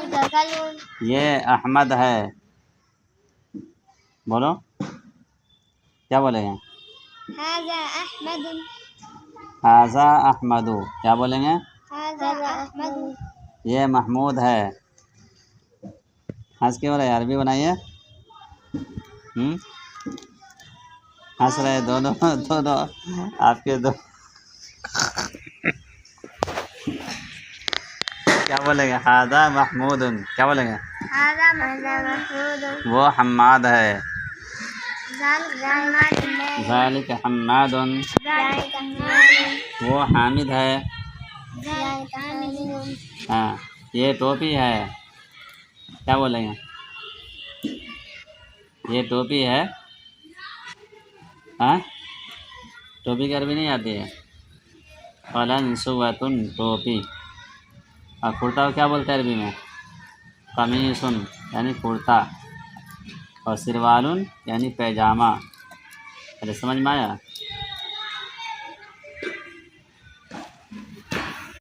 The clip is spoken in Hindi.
ये अहमद है। बोलो, क्या बोलेंगे? हाज़ा अहमद। हाज़ा अहमदु। क्या बोलेंगे? हाज़ा अहमद। ये महमूद है। हंस क्यों रहे? अरबी बनाइए। हंस रहे दोनों दोनों आपके दो। क्या बोलेंगे? हाज़ा महमूदुन। क्या बोलेंगे? हाज़ा महमूद। वो हम्माद है। ज़ालिक हम्मादुन। वो हामिद है। हाँ, ये टोपी है। क्या बोलेंगे? ये टोपी है। हाँ, टोपी की अरबी नहीं आती है? क़लंसुवतुन, टोपी। और कुर्ता को क्या बोलते हैं अरबी में? कमीसुन यानी कुर्ता। और सिरवालुन यानी पैजामा। अरे समझ में आया?